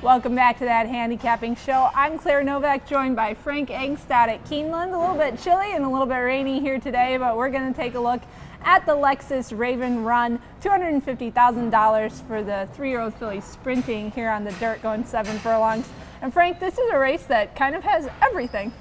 Welcome back to that handicapping show. I'm Claire Novak, joined by Frank Angst out at Keeneland. A little bit chilly and a little bit rainy here today, but we're going to take a look at the Lexus Raven Run. $250,000 for the 3-year-old filly sprinting here on the dirt, going 7 furlongs. And Frank, this is a race that kind of has everything.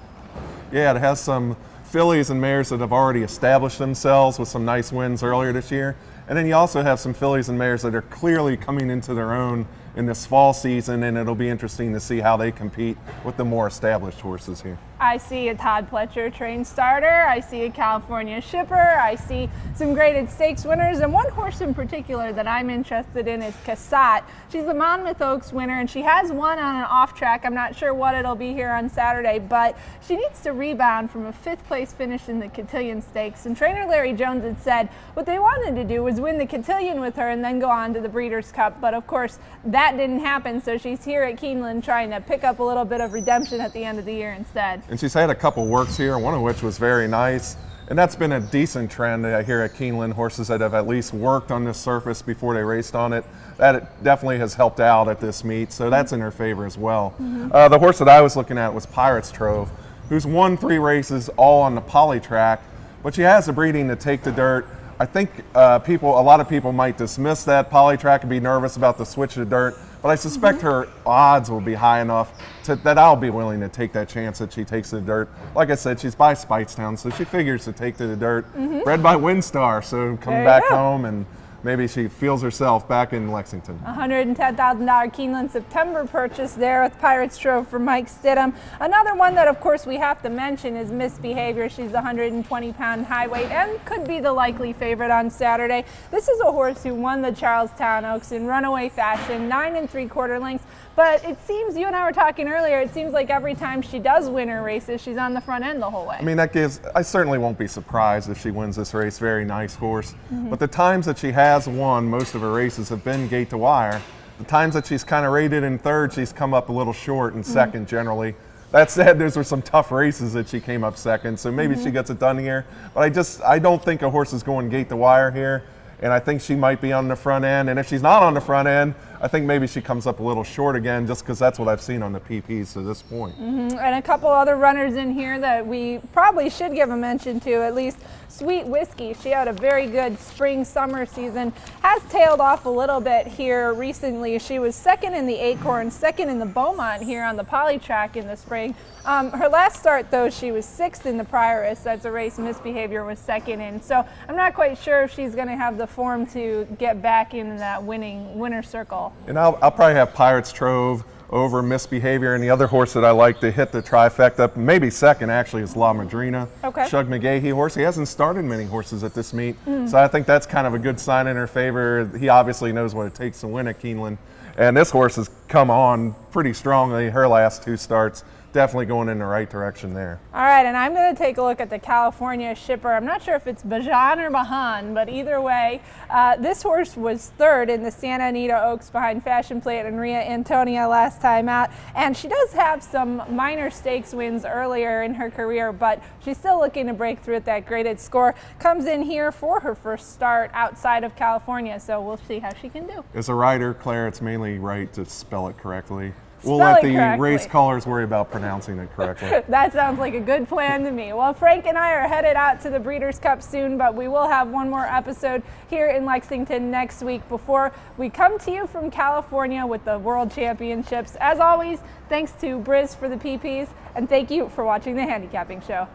Yeah, it has some fillies and mares that have already established themselves with some nice wins earlier this year. And then you also have some fillies and mares that are clearly coming into their own in this fall season, and it'll be interesting to see how they compete with the more established horses here. I see a Todd Pletcher trained starter, I see a California shipper, I see some graded stakes winners, and one horse in particular that I'm interested in is Cassatt. She's the Monmouth Oaks winner, and she has won on an off track. I'm not sure what it'll be here on Saturday, but she needs to rebound from a 5th place finish in the Cotillion Stakes. And trainer Larry Jones had said what they wanted to do was win the Cotillion with her and then go on to the Breeders' Cup, but of course that didn't happen, so she's here at Keeneland trying to pick up a little bit of redemption at the end of the year instead. And she's had a couple works here, one of which was very nice. And that's been a decent trend here at Keeneland, horses that have at least worked on this surface before they raced on it. That definitely has helped out at this meet, so that's in her favor as well. The horse that I was looking at was Pirates Trove, who's won 3 races all on the poly track, but she has the breeding to take the dirt. I think a lot of people might dismiss that poly track and be nervous about the switch to dirt, but I suspect her odds will be high enough that I'll be willing to take that chance that she takes the dirt. Like I said, she's by Speightstown, so she figures to take to the dirt. Bred by Windstar, so come back home and maybe she feels herself back in Lexington. $110,000 Keeneland September purchase there with Pirates Trove for Mike Stidham. Another one that, of course, we have to mention is Misbehavior. She's a 120-pound high weight and could be the likely favorite on Saturday. This is a horse who won the Charlestown Oaks in runaway fashion, 9 3/4 lengths. But it seems, you and I were talking earlier, it seems like every time she does win her races, she's on the front end the whole way. I mean, I certainly won't be surprised if she wins this race. Very nice horse. But the times that she has won most of her races have been gate to wire. The times that she's kind of rated in third, she's come up a little short in second generally. That said, those were some tough races that she came up second, so maybe she gets it done here. But I don't think a horse is going gate to wire here. And I think she might be on the front end. And if she's not on the front end, I think maybe she comes up a little short again, just because that's what I've seen on the PPs to this point. And a couple other runners in here that we probably should give a mention to, at least Sweet Whiskey. She had a very good spring-summer season, has tailed off a little bit here recently. She was second in the Acorn, second in the Beaumont here on the poly track in the spring. Her last start, though, she was 6th in the Prioress. That's a race Misbehavior was second in. So I'm not quite sure if she's going to have the form to get back in that winner circle. And I'll probably have Pirates Trove over Misbehavior, and the other horse that I like to hit the trifecta, maybe second actually, is La Madrina. Shug McGahee horse. He hasn't started many horses at this meet, so I think that's kind of a good sign in her favor. He obviously knows what it takes to win at Keeneland, and this horse has come on pretty strongly her last 2 starts. Definitely going in the right direction there. All right, and I'm going to take a look at the California shipper. I'm not sure if it's Bajan or Bahan, but either way, this horse was 3rd in the Santa Anita Oaks behind Fashion Plate and Ria Antonia last time out. And she does have some minor stakes wins earlier in her career, but she's still looking to break through at that graded score. Comes in here for her first start outside of California, so we'll see how she can do. As a writer, Claire, it's mainly right to spell it correctly. We'll let the race callers worry about pronouncing it correctly. That sounds like a good plan to me. Well, Frank and I are headed out to the Breeders' Cup soon, but we will have one more episode here in Lexington next week before we come to you from California with the World Championships. As always, thanks to Briz for the PPs, and thank you for watching the Handicapping Show.